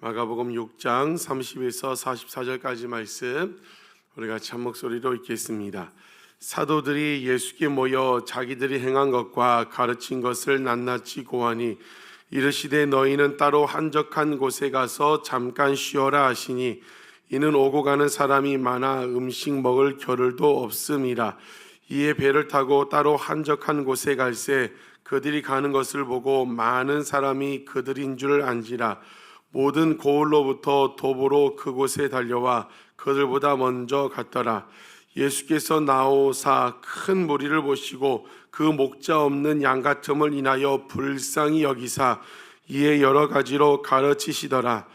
마가복음 6장 30에서 44절까지 말씀 우리 같이 한 목소리로 읽겠습니다. 사도들이 예수께 모여 자기들이 행한 것과 가르친 것을 낱낱이 고하니 이르시되 너희는 따로 한적한 곳에 가서 잠깐 쉬어라 하시니 이는 오고 가는 사람이 많아 음식 먹을 겨를도 없음이라. 이에 배를 타고 따로 한적한 곳에 갈새 그들이 가는 것을 보고 많은 사람이 그들인 줄 안지라. 모든 고을로부터 도보로 그곳에 달려와 그들보다 먼저 갔더라. 예수께서 나오사 큰 무리를 보시고 그 목자 없는 양 같음을 인하여 불쌍히 여기사 이에 여러 가지로 가르치시더라.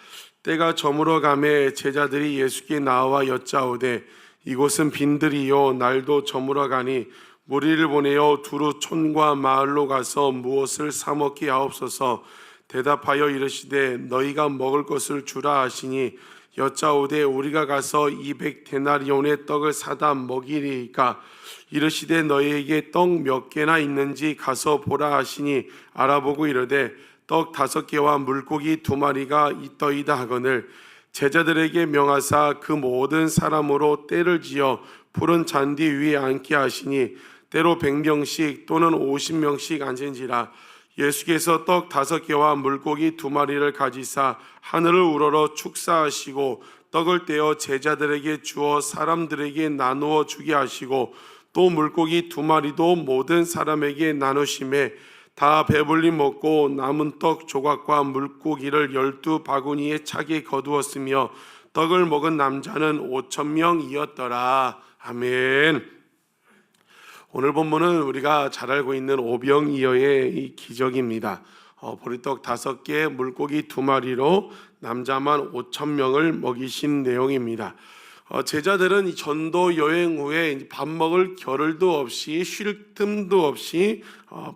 때가 저물어 가매 제자들이 예수께 나와 여짜오되 이곳은 빈들이요 날도 저물어 가니 무리를 보내어 두루 촌과 마을로 가서 무엇을 사 먹게 하옵소서. 대답하여 이르시되 너희가 먹을 것을 주라 하시니 여짜오되 우리가 가서 200데나리온의 떡을 사다 먹이리이까. 이르시되 너희에게 떡 몇 개나 있는지 가서 보라 하시니 알아보고 이르되 떡 5개와 물고기 2마리가 있더이다 하거늘 제자들에게 명하사 그 모든 사람으로 때를 지어 푸른 잔디 위에 앉게 하시니 때로 100명씩 또는 50명씩 앉은지라. 예수께서 떡 5개와 물고기 2마리를 가지사 하늘을 우러러 축사하시고 떡을 떼어 제자들에게 주어 사람들에게 나누어 주게 하시고 또 물고기 2마리도 모든 사람에게 나누심에 다 배불리 먹고 남은 떡 조각과 물고기를 12바구니에 차게 거두었으며 떡을 먹은 남자는 5,000명이었더라. 아멘. 오늘 본문은 우리가 잘 알고 있는 오병이어의 이 기적입니다. 보리떡 5개, 물고기 2마리로 남자만 5,000명을 먹이신 내용입니다. 제자들은 이 전도 여행 후에 밥 먹을 겨를도 없이 쉴 틈도 없이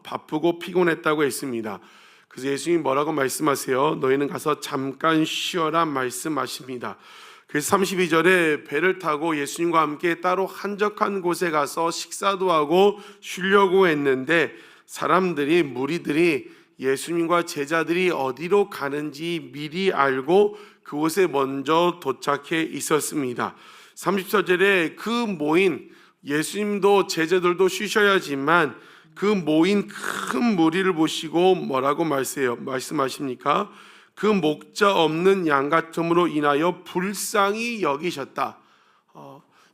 바쁘고 피곤했다고 했습니다. 그래서 예수님이 뭐라고 말씀하세요? 너희는 가서 잠깐 쉬어라 말씀하십니다. 그래서 32절에 배를 타고 예수님과 함께 따로 한적한 곳에 가서 식사도 하고 쉬려고 했는데 사람들이 무리들이 예수님과 제자들이 어디로 가는지 미리 알고 그곳에 먼저 도착해 있었습니다. 34절에 그 모인 예수님도 제자들도 쉬셔야지만 그 모인 큰 무리를 보시고 뭐라고 말씀하십니까? 그 목자 없는 양 같음으로 인하여 불쌍히 여기셨다.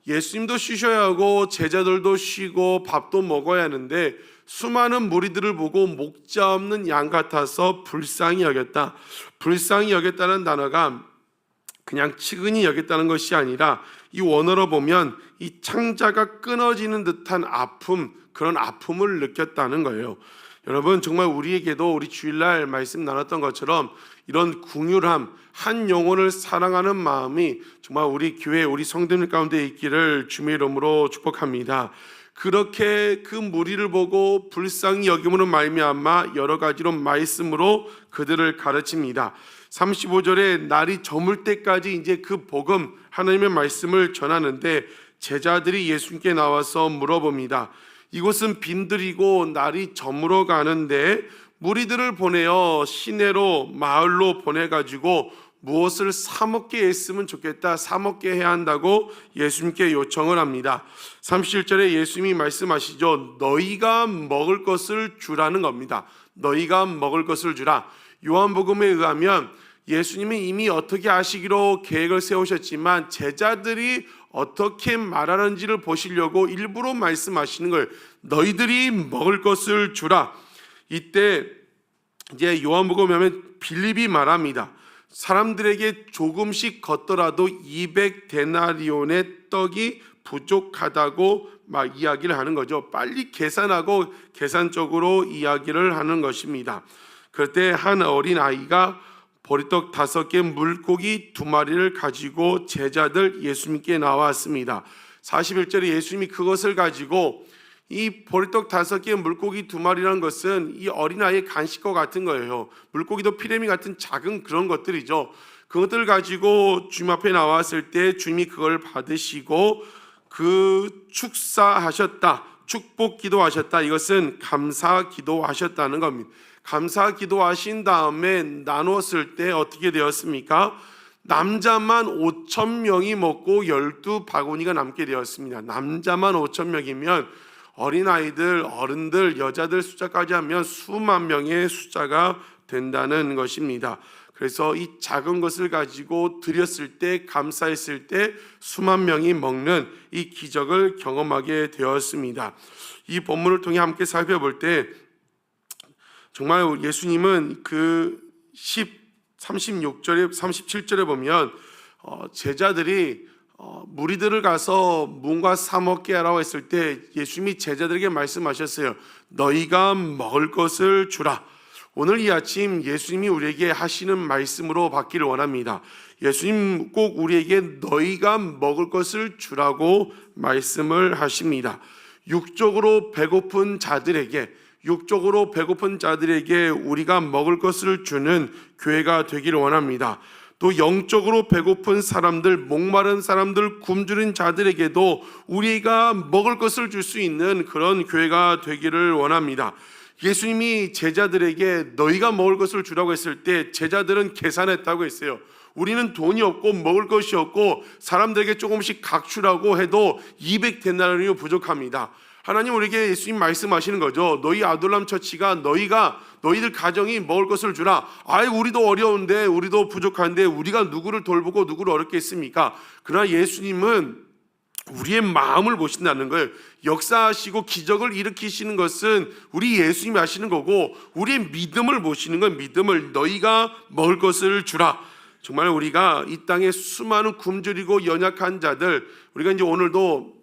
예수님도 쉬셔야 하고 제자들도 쉬고 밥도 먹어야 하는데 수많은 무리들을 보고 목자 없는 양 같아서 불쌍히 여겼다. 불쌍히 여겼다는 단어가 그냥 측은히 여겼다는 것이 아니라 이 원어로 보면 이 창자가 끊어지는 듯한 아픔, 그런 아픔을 느꼈다는 거예요. 여러분 정말 우리에게도 우리 주일날 말씀 나눴던 것처럼 이런 긍휼함, 한 영혼을 사랑하는 마음이 정말 우리 교회, 우리 성도들 가운데 있기를 주님의 이름으로 축복합니다. 그렇게 그 무리를 보고 불쌍히 여김으로 말미암아 여러 가지로 말씀으로 그들을 가르칩니다. 35절에 날이 저물 때까지 이제 그 복음, 하나님의 말씀을 전하는데 제자들이 예수님께 나와서 물어봅니다. 이곳은 빈들이고 날이 저물어 가는데 무리들을 보내어 시내로 마을로 보내가지고 무엇을 사 먹게 했으면 좋겠다, 사 먹게 해야 한다고 예수님께 요청을 합니다. 37절에 예수님이 말씀하시죠. 너희가 먹을 것을 주라는 겁니다. 너희가 먹을 것을 주라. 요한복음에 의하면 예수님이 이미 어떻게 하시기로 계획을 세우셨지만 제자들이 어떻게 말하는지를 보시려고 일부러 말씀하시는 걸 너희들이 먹을 것을 주라. 이때 이제 요한복음에 하면 빌립이 말합니다. 사람들에게 조금씩 걷더라도 200데나리온의 떡이 부족하다고 막 이야기를 하는 거죠. 빨리 계산하고 계산적으로 이야기를 하는 것입니다. 그럴 때 한 어린 아이가 보리떡 5개, 물고기 2마리를 가지고 제자들 예수님께 나왔습니다. 41절에 예수님이 그것을 가지고 이 보리떡 5개, 물고기 2마리라는 것은 이 어린아이의 간식과 같은 거예요. 물고기도 피레미 같은 작은 그런 것들이죠. 그것들을 가지고 주님 앞에 나왔을 때 주님이 그걸 받으시고 그 축사하셨다, 축복 기도하셨다. 이것은 감사 기도하셨다는 겁니다. 감사 기도하신 다음에 나눴을 때 어떻게 되었습니까? 남자만 5,000명이 먹고 12바구니가 남게 되었습니다. 남자만 5,000명이면 어린아이들, 어른들, 여자들 숫자까지 하면 수만 명의 숫자가 된다는 것입니다. 그래서 이 작은 것을 가지고 드렸을 때, 감사했을 때 수만 명이 먹는 이 기적을 경험하게 되었습니다. 이 본문을 통해 함께 살펴볼 때 정말 예수님은 그 36절에 37절에 보면 제자들이 무리들을 가서 무언가 사 먹게 하라고 했을 때 예수님이 제자들에게 말씀하셨어요. 너희가 먹을 것을 주라. 오늘 이 아침 예수님이 우리에게 하시는 말씀으로 받기를 원합니다. 예수님 꼭 우리에게 너희가 먹을 것을 주라고 말씀을 하십니다. 육적으로 배고픈 자들에게 우리가 먹을 것을 주는 교회가 되기를 원합니다. 또 영적으로 배고픈 사람들, 목마른 사람들, 굶주린 자들에게도 우리가 먹을 것을 줄 수 있는 그런 교회가 되기를 원합니다. 예수님이 제자들에게 너희가 먹을 것을 주라고 했을 때 제자들은 계산했다고 했어요. 우리는 돈이 없고 먹을 것이 없고 사람들에게 조금씩 각주라고 해도 200데나리온이 부족합니다. 하나님 우리에게 예수님 말씀하시는 거죠. 너희 아둘람 처치가 너희들 가정이 먹을 것을 주라. 우리도 어려운데, 우리도 부족한데 우리가 누구를 돌보고 누구를 어렵게 했습니까? 그러나 예수님은 우리의 마음을 보신다는 거예요. 역사하시고 기적을 일으키시는 것은 우리 예수님이 하시는 거고 우리의 믿음을 보시는 건 믿음을 너희가 먹을 것을 주라. 정말 우리가 이 땅에 수많은 굶주리고 연약한 자들, 우리가 이제 오늘도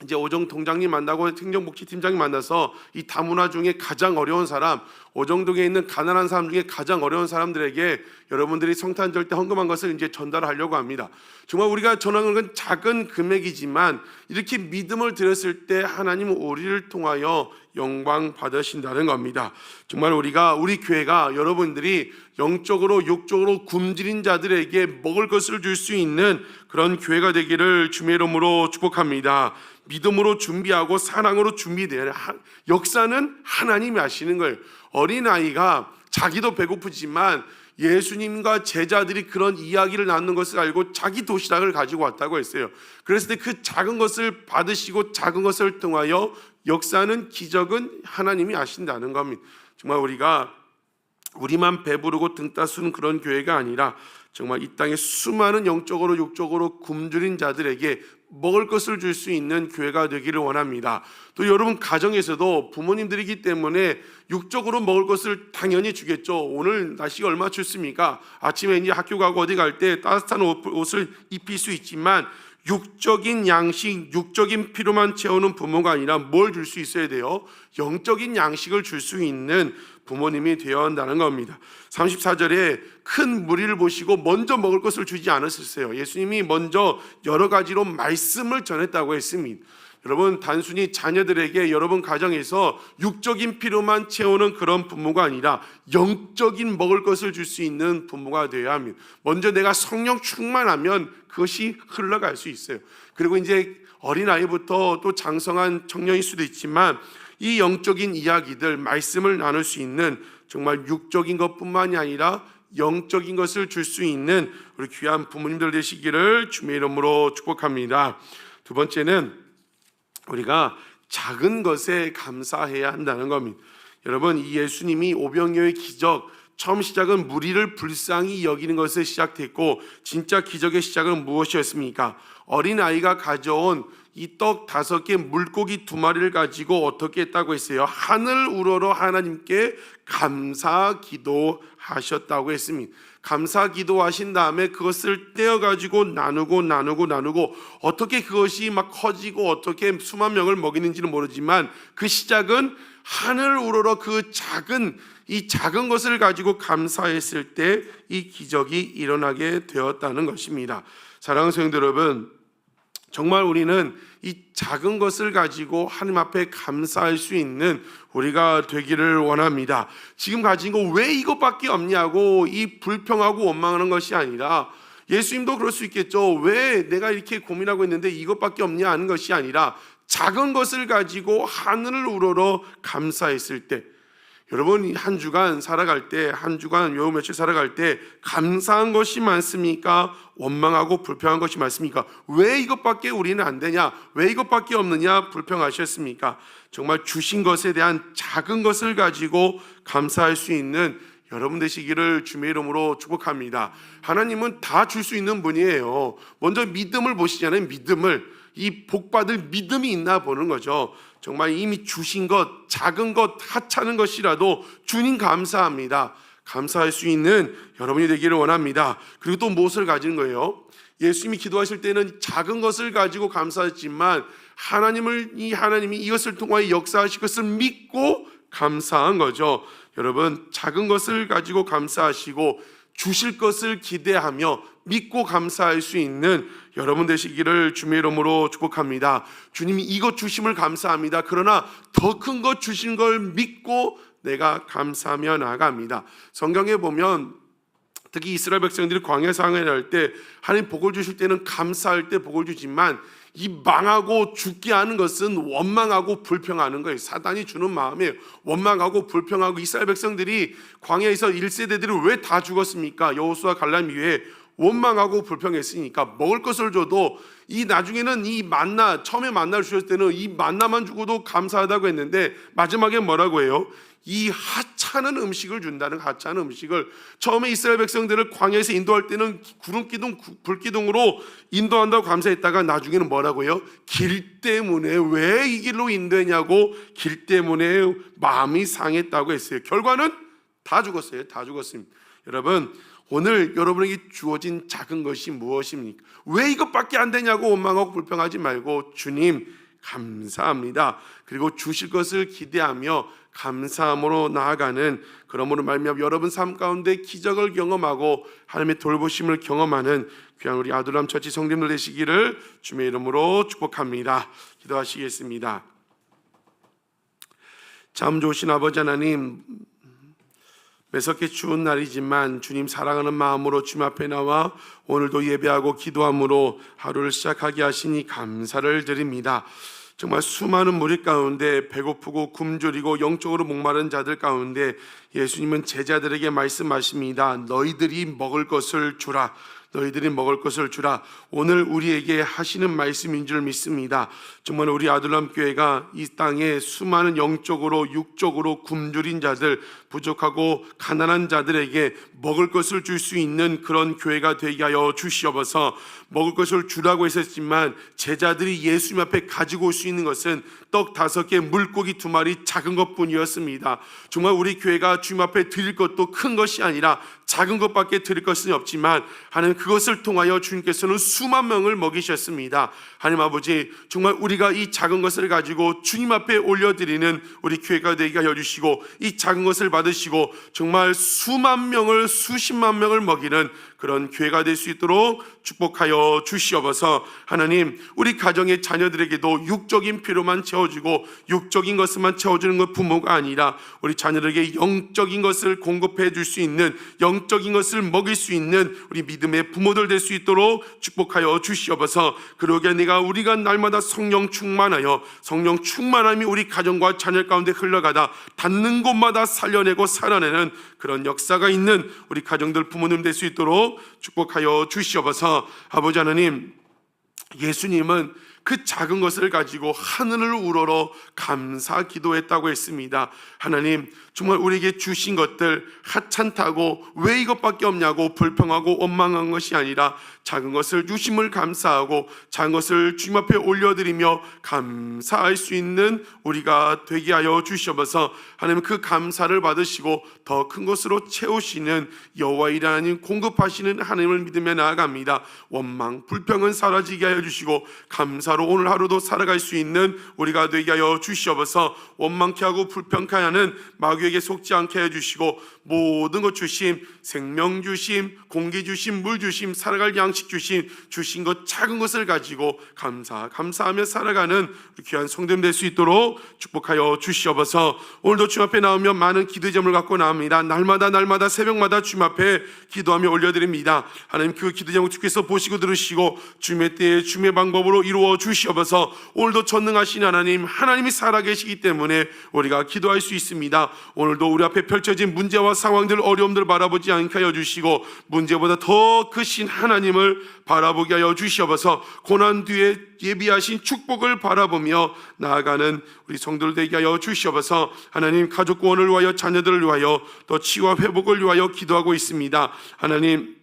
이제 오정 통장님 만나고 행정복지팀장님 만나서 이 다문화 중에 가장 어려운 사람, 오정동에 있는 가난한 사람 중에 가장 어려운 사람들에게 여러분들이 성탄절 때 헌금한 것을 이제 전달하려고 합니다. 정말 우리가 전하는 건 작은 금액이지만 이렇게 믿음을 드렸을 때 하나님은 우리를 통하여 영광 받으신다는 겁니다. 정말 우리 교회가 여러분들이 영적으로 육적으로 굶주린 자들에게 먹을 것을 줄 수 있는 그런 교회가 되기를 주의 이름으로 축복합니다. 믿음으로 준비하고 사랑으로 준비돼야 역사는 하나님이 하시는 거예요. 어린아이가 자기도 배고프지만 예수님과 제자들이 그런 이야기를 나누는 것을 알고 자기 도시락을 가지고 왔다고 했어요. 그랬을 때 그 작은 것을 받으시고 작은 것을 통하여 역사는 기적은 하나님이 하신다는 겁니다. 정말 우리만 배부르고 등 따스는 그런 교회가 아니라 정말 이 땅에 수많은 영적으로 육적으로 굶주린 자들에게 먹을 것을 줄 수 있는 교회가 되기를 원합니다. 또 여러분 가정에서도 부모님들이기 때문에 육적으로 먹을 것을 당연히 주겠죠. 오늘 날씨가 얼마나 춥습니까? 아침에 이제 학교 가고 어디 갈 때 따뜻한 옷을 입힐 수 있지만 육적인 양식, 육적인 필요만 채우는 부모가 아니라 뭘 줄 수 있어야 돼요? 영적인 양식을 줄 수 있는 부모님이 되어야 한다는 겁니다. 34절에 큰 무리를 보시고 먼저 먹을 것을 주지 않으셨어요. 예수님이 먼저 여러 가지로 말씀을 전했다고 했습니다. 여러분 단순히 자녀들에게 여러분 가정에서 육적인 필요만 채우는 그런 부모가 아니라 영적인 먹을 것을 줄 수 있는 부모가 되어야 합니다. 먼저 내가 성령 충만하면 그것이 흘러갈 수 있어요. 그리고 이제 어린아이부터 또 장성한 청년일 수도 있지만 이 영적인 이야기들, 말씀을 나눌 수 있는 정말 육적인 것뿐만이 아니라 영적인 것을 줄 수 있는 우리 귀한 부모님들 되시기를 주의 이름으로 축복합니다. 두 번째는 우리가 작은 것에 감사해야 한다는 겁니다. 여러분 이 예수님이 오병이어의 기적, 처음 시작은 무리를 불쌍히 여기는 것에 시작됐고 진짜 기적의 시작은 무엇이었습니까? 어린아이가 가져온 이 떡 5개, 물고기 2마리를 가지고 어떻게 했다고 했어요? 하늘 우러러 하나님께 감사 기도하셨다고 했습니다. 감사 기도하신 다음에 그것을 떼어가지고 나누고 어떻게 그것이 막 커지고 어떻게 수만 명을 먹이는지는 모르지만 그 시작은 하늘 우러러 이 작은 것을 가지고 감사했을 때 이 기적이 일어나게 되었다는 것입니다. 사랑하는 성도 여러분, 정말 우리는 이 작은 것을 가지고 하나님 앞에 감사할 수 있는 우리가 되기를 원합니다. 지금 가진 거 왜 이것밖에 없냐고 이 불평하고 원망하는 것이 아니라 예수님도 그럴 수 있겠죠. 왜 내가 이렇게 고민하고 있는데 이것밖에 없냐 하는 것이 아니라 작은 것을 가지고 하늘을 우러러 감사했을 때, 여러분, 한 주간 살아갈 때, 한 주간 요 며칠 살아갈 때 감사한 것이 많습니까? 원망하고 불평한 것이 많습니까? 왜 이것밖에 우리는 안 되냐? 왜 이것밖에 없느냐? 불평하셨습니까? 정말 주신 것에 대한 작은 것을 가지고 감사할 수 있는 여러분 되시기를 주님의 이름으로 축복합니다. 하나님은 다 줄 수 있는 분이에요. 먼저 믿음을 보시잖아요. 믿음을, 이 복받을 믿음이 있나 보는 거죠. 정말 이미 주신 것, 작은 것, 하찮은 것이라도 주님 감사합니다. 감사할 수 있는 여러분이 되기를 원합니다. 그리고 또 무엇을 가진 거예요? 예수님이 기도하실 때는 작은 것을 가지고 감사했지만 하나님이 이것을 통하여 역사하실 것을 믿고 감사한 거죠. 여러분, 작은 것을 가지고 감사하시고 주실 것을 기대하며 믿고 감사할 수 있는 여러분 되시기를 주님의 이름으로 축복합니다. 주님이 이것 주심을 감사합니다. 그러나 더 큰 것 주신 걸 믿고 내가 감사하며 나아갑니다. 성경에 보면 특히 이스라엘 백성들이 광야 생활할 때 하나님 복을 주실 때는 감사할 때 복을 주지만 이 망하고 죽게 하는 것은 원망하고 불평하는 거예요. 사단이 주는 마음이에요. 원망하고 불평하고. 이스라엘 백성들이 광야에서 1세대들이 왜 다 죽었습니까? 여호수아 갈렙 이후에 원망하고 불평했으니까. 먹을 것을 줘도 이 나중에는 이 만나, 처음에 만나를 주셨을 때는 이 만나만 주고도 감사하다고 했는데 마지막에 뭐라고 해요? 이 하찮은 음식을 준다는, 하찮은 음식을. 처음에 이스라엘 백성들을 광야에서 인도할 때는 구름기둥, 불기둥으로 인도한다고 감사했다가 나중에는 뭐라고 해요? 길 때문에, 왜 이 길로 인도했냐고 길 때문에 마음이 상했다고 했어요. 결과는 다 죽었어요. 다 죽었습니다. 여러분, 오늘 여러분에게 주어진 작은 것이 무엇입니까? 왜 이것밖에 안 되냐고 원망하고 불평하지 말고 주님 감사합니다. 그리고 주실 것을 기대하며 감사함으로 나아가는, 그러므로 말미암아 여러분 삶 가운데 기적을 경험하고 하나님의 돌보심을 경험하는 귀한 우리 아둘람 처치 성도님들 되시기를 주님의 이름으로 축복합니다. 기도하시겠습니다. 참 좋으신 아버지 하나님, 매섭게 추운 날이지만 주님 사랑하는 마음으로 주님 앞에 나와 오늘도 예배하고 기도함으로 하루를 시작하게 하시니 감사를 드립니다. 정말 수많은 무리 가운데 배고프고 굶주리고 영적으로 목마른 자들 가운데 예수님은 제자들에게 말씀하십니다. 너희들이 먹을 것을 주라. 너희들이 먹을 것을 주라. 오늘 우리에게 하시는 말씀인 줄 믿습니다. 정말 우리 아둘람 교회가 이 땅에 수많은 영적으로 육적으로 굶주린 자들, 부족하고 가난한 자들에게 먹을 것을 줄 수 있는 그런 교회가 되게 하여 주시옵소서. 먹을 것을 주라고 했었지만 제자들이 예수님 앞에 가지고 올 수 있는 것은 떡 5개, 물고기 2마리, 작은 것뿐이었습니다. 정말 우리 교회가 주님 앞에 드릴 것도 큰 것이 아니라 작은 것밖에 드릴 것은 없지만 하나님 그것을 통하여 주님께서는 수만 명을 먹이셨습니다. 하나님 아버지, 정말 우리가 이 작은 것을 가지고 주님 앞에 올려드리는 우리 교회가 되게 하여 주시고 이 작은 것을 받으시고 정말 수만 명을, 수십만 명을 먹이는 그런 교회가 될 수 있도록 축복하여 주시옵소서. 하나님, 우리 가정의 자녀들에게도 육적인 필요만 채워주고 육적인 것만 채워주는 것 부모가 아니라 우리 자녀들에게 영적인 것을 공급해 줄 수 있는, 영적인 것을 먹일 수 있는 우리 믿음의 부모들 될 수 있도록 축복하여 주시옵소서. 그러게 우리가 날마다 성령 충만하여 성령 충만함이 우리 가정과 자녀 가운데 흘러가다 닿는 곳마다 살려내고 살아내는 그런 역사가 있는 우리 가정들, 부모님 될 수 있도록 축복하여 주시옵소서. 아버지 하나님, 예수님은 그 작은 것을 가지고 하늘을 우러러 감사 기도했다고 했습니다. 하나님, 정말 우리에게 주신 것들 하찮다고 왜 이것밖에 없냐고 불평하고 원망한 것이 아니라 작은 것을 주심을 감사하고 작은 것을 주님 앞에 올려드리며 감사할 수 있는 우리가 되게 하여 주시옵소서. 하나님, 그 감사를 받으시고 더 큰 것으로 채우시는 여호와이라 하나님, 공급하시는 하나님을 믿으며 나아갑니다. 원망, 불평은 사라지게 하여 주시고 감사로 오늘 하루도 살아갈 수 있는 우리가 되게 하여 주시옵소서. 원망케 하고 불평케 하는 마귀에게 속지 않게 해주시고 모든 것 주심, 생명 주심, 공기 주심, 물 주심, 살아갈 양식 주심, 주신 것 작은 것을 가지고 감사하며 살아가는 귀한 성도님 될 수 있도록 축복하여 주시옵소서. 오늘도 주님 앞에 나오면 많은 기도의 점을 갖고 나옵니다. 날마다 새벽마다 주님 앞에 기도하며 올려드립니다. 하나님, 그 기도의 점을 주께서 보시고 들으시고 주님의 때에 주님의 방법으로 이루어 주시옵소서. 오늘도 전능하신 하나님, 하나님이 살아계시기 때문에 우리가 기도할 수 있습니다. 오늘도 우리 앞에 펼쳐진 문제와 상황들, 어려움들을 바라보지 않게 하여 주시고 문제보다 더 크신 하나님을 바라보게 하여 주시옵소서. 고난 뒤에 예비하신 축복을 바라보며 나아가는 우리 성도들 되게 하여 주시옵소서. 하나님, 가족 구원을 위하여, 자녀들을 위하여, 또 치유와 회복을 위하여 기도하고 있습니다. 하나님,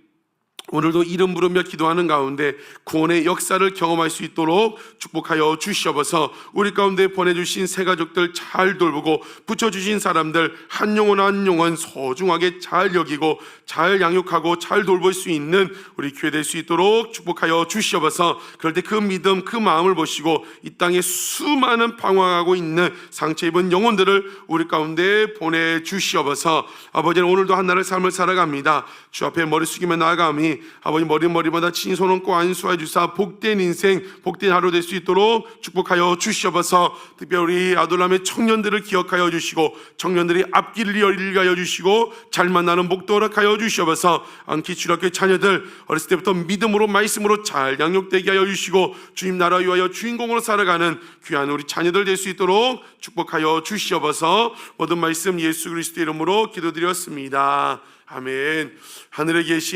오늘도 이름 부르며 기도하는 가운데 구원의 역사를 경험할 수 있도록 축복하여 주시옵소서. 우리 가운데 보내주신 새 가족들 잘 돌보고, 붙여주신 사람들 한 영혼 한 영혼 소중하게 잘 여기고 잘 양육하고 잘 돌볼 수 있는 우리 교회 될 수 있도록 축복하여 주시옵소서. 그럴 때 그 믿음, 그 마음을 보시고 이 땅에 수많은 방황하고 있는 상처 입은 영혼들을 우리 가운데 보내주시옵소서. 아버지는 오늘도 한나라의 삶을 살아갑니다. 주 앞에 머리 숙이며 나아가니 아버지 머리마다 친히 손 얹고 안수하여 주사 복된 인생, 복된 하루 될 수 있도록 축복하여 주시옵소서. 특별히 아둘람의 청년들을 기억하여 주시고 청년들이 앞길을 열리게 하여 주시고 잘 만나는 복도 허락하여 주시옵소서. 안키 주력교 자녀들 어렸을 때부터 믿음으로 말씀으로 잘 양육되게 하여 주시고 주님 나라 위하여 주인공으로 살아가는 귀한 우리 자녀들 될 수 있도록 축복하여 주시옵소서. 모든 말씀 예수 그리스도 이름으로 기도드렸습니다. 아멘. 하늘에 계신